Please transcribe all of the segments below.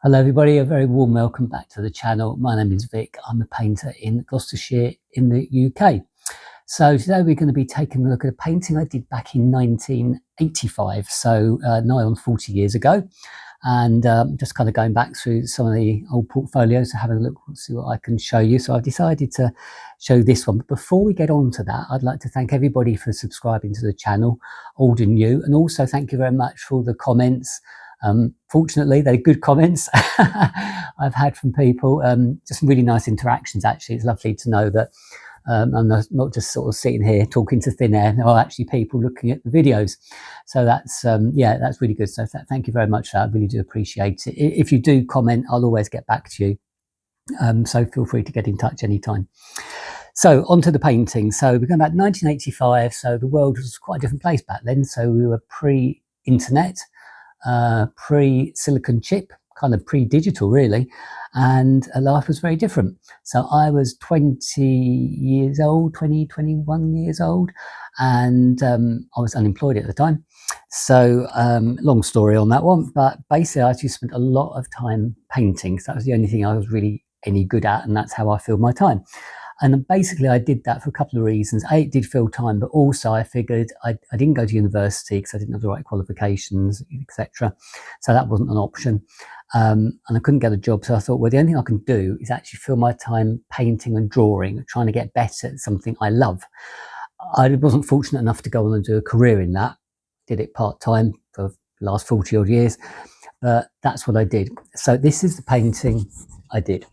Hello everybody, a very warm welcome back to the channel. My name is Vic. I'm a painter in Gloucestershire in the UK. So today we're going to be taking a look at a painting I did back in 1985, so nigh on 40 years ago, and just kind of going back through some of the old portfolios to have a look, see what I can show you. So I've decided to show this one, but before we get on to that, I'd like to thank everybody for subscribing to the channel, old and new, and also thank you very much for the comments. Fortunately, they're good comments I've had from people, just some really nice interactions. Actually, it's lovely to know that I'm not just sort of sitting here talking to thin air. There are actually people looking at the videos, so that's yeah, that's really good. So thank you very much for that. I really do appreciate it. If you do comment, I'll always get back to you, so feel free to get in touch anytime. So onto the painting. So we're going back 1985, so the world was quite a different place back then. So we were pre-internet, pre-silicon chip, kind of pre-digital really, and life was very different. So I was 21 years old, and I was unemployed at the time. So long story on that one, but basically I actually spent a lot of time painting. So that was the only thing I was really any good at, and that's how I filled my time. And basically I did that for a couple of reasons. A, it did fill time, but also I figured I didn't go to university because I didn't have the right qualifications, etc. So that wasn't an option. And I couldn't get a job. So I thought, well, the only thing I can do is actually fill my time painting and drawing, trying to get better at something I love. I wasn't fortunate enough to go on and do a career in that. Did it part-time for the last 40 odd years, but that's what I did. So this is the painting I did.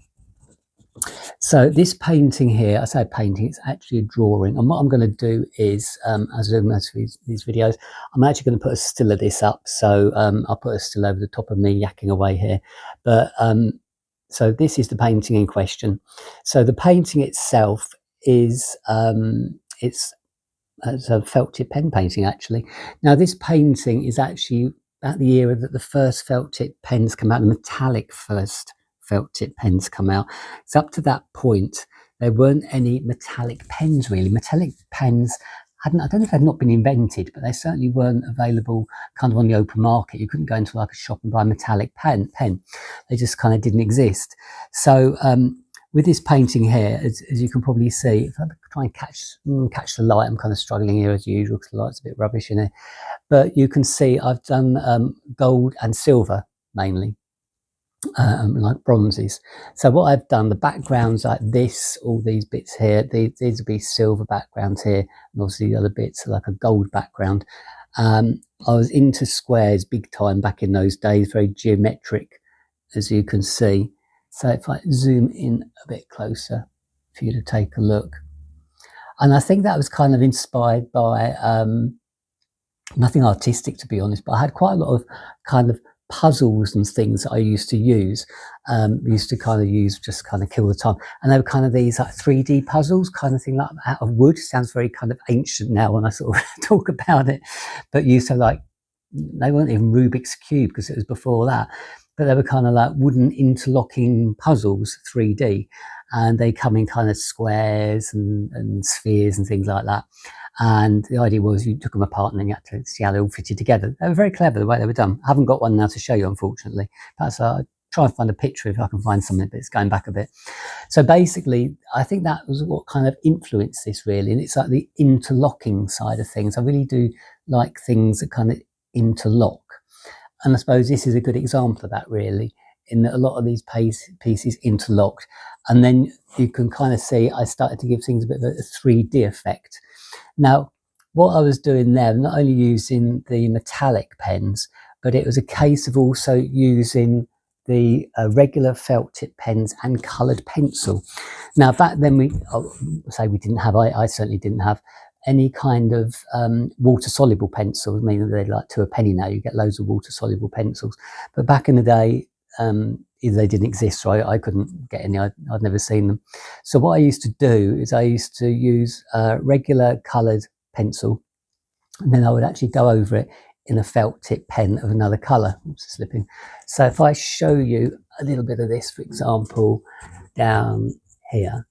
So this painting here, I say painting, it's actually a drawing. And what I'm going to do is, as in most of these videos, I'm actually going to put a still of this up. So I'll put a still over the top of me yakking away here. But so this is the painting in question. So the painting itself is, it's a felt tip pen painting actually. Now this painting is actually at the era that the first felt tip pens come out, the metallic first felt tip pens come out. So up to that point there weren't any metallic pens really. Metallic pens I don't know if they'd not been invented, but they certainly weren't available kind of on the open market. You couldn't go into like a shop and buy a metallic pen. They just kind of didn't exist. So with this painting here, as you can probably see, if I try and catch the light, I'm kind of struggling here as usual because the light's a bit rubbish in here, but you can see I've done gold and silver mainly. Like bronzes. So what I've done, the backgrounds like this, all these bits here, these will be silver backgrounds here, and obviously the other bits are like a gold background. I was into squares big time back in those days, very geometric, as you can see. So if I zoom in a bit closer for you to take a look, and I think that was kind of inspired by nothing artistic to be honest, but I had quite a lot of kind of puzzles and things that I used to use, just kind of kill the time, and they were kind of these like 3D puzzles kind of thing, like out of wood. Sounds very kind of ancient now when I sort of talk about it, but used to like, they weren't even Rubik's Cube because it was before that, but they were kind of like wooden interlocking puzzles, 3D, and they come in kind of squares and spheres and things like that. And the idea was you took them apart and then you had to see how they all fitted together. They were very clever the way they were done. I haven't got one now to show you, unfortunately. Perhaps I'll try and find a picture if I can find something, but it's going back a bit. So basically, I think that was what kind of influenced this really. And it's like the interlocking side of things. I really do like things that kind of interlock. And I suppose this is a good example of that really, in that a lot of these pieces interlocked. And then you can kind of see I started to give things a bit of a 3D effect. Now, what I was doing there, not only using the metallic pens, but it was a case of also using the regular felt tip pens and coloured pencil. Now, back then we didn't have, I certainly didn't have any kind of water soluble pencils, meaning they're like to a penny now, you get loads of water soluble pencils. But back in the day, either they didn't exist or I couldn't get any, I'd never seen them. So what I used to do is I used to use regular coloured pencil, and then I would actually go over it in a felt tip pen of another colour. Oops, slipping. So if I show you a little bit of this, for example, down here,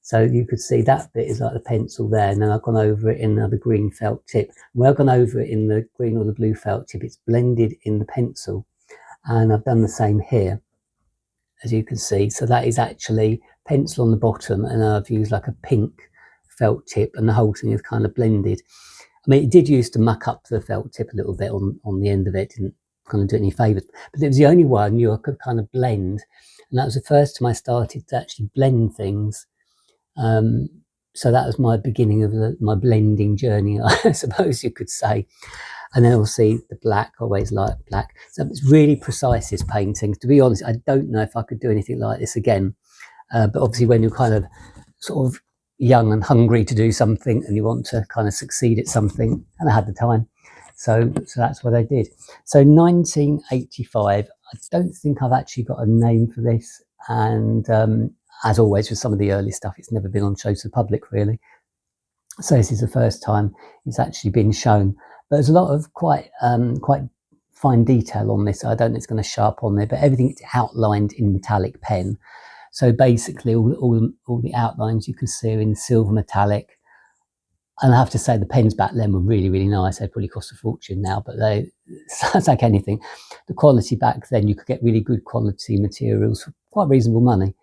so you could see that bit is like the pencil there, and then I've gone over it in another green felt tip. Where I've gone over it in the green or the blue felt tip, it's blended in the pencil. and I've done the same here, as you can see. So that is actually pencil on the bottom, and I've used like a pink felt tip, and the whole thing is kind of blended. I mean, it did used to muck up the felt tip a little bit on the end of it, didn't kind of do any favours, but it was the only one you could kind of blend, and that was the first time I started to actually blend things. So that was my beginning of my blending journey, I suppose you could say. And then obviously the black, always like black. So it's really precise, this painting. To be honest, I don't know if I could do anything like this again. But obviously when you're kind of sort of young and hungry to do something and you want to kind of succeed at something, and I had the time. So that's what I did. So 1985, I don't think I've actually got a name for this. And as always with some of the early stuff, it's never been on show to the public really. So this is the first time it's actually been shown. But there's a lot of quite fine detail on this. I don't know if it's going to show up on there, but everything's outlined in metallic pen. So basically all the outlines you can see are in silver metallic. And I have to say the pens back then were really, really nice. They probably cost a fortune now, but it's like anything. The quality back then, you could get really good quality materials for quite reasonable money.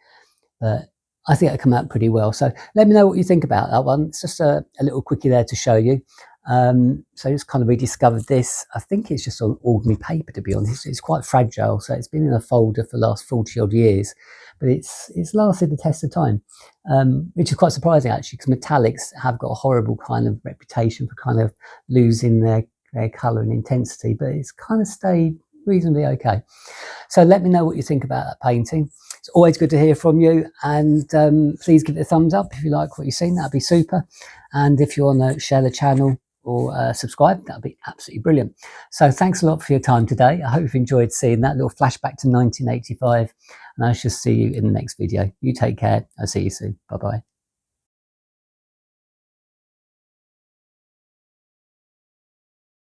But I think it come out pretty well. So let me know what you think about that one. It's just a little quickie there to show you. So I just kind of rediscovered this. I think it's just on ordinary paper, to be honest. It's quite fragile, so it's been in a folder for the last 40 odd years, but it's lasted the test of time, which is quite surprising actually, because metallics have got a horrible kind of reputation for kind of losing their colour and intensity, but it's kind of stayed reasonably okay. So let me know what you think about that painting. It's always good to hear from you, and please give it a thumbs up if you like what you've seen. That'd be super. And if you want to share the channel or subscribe, that'd be absolutely brilliant. So thanks a lot for your time today. I hope you've enjoyed seeing that little flashback to 1985, and I shall see you in the next video. You take care. I'll see you soon. Bye bye.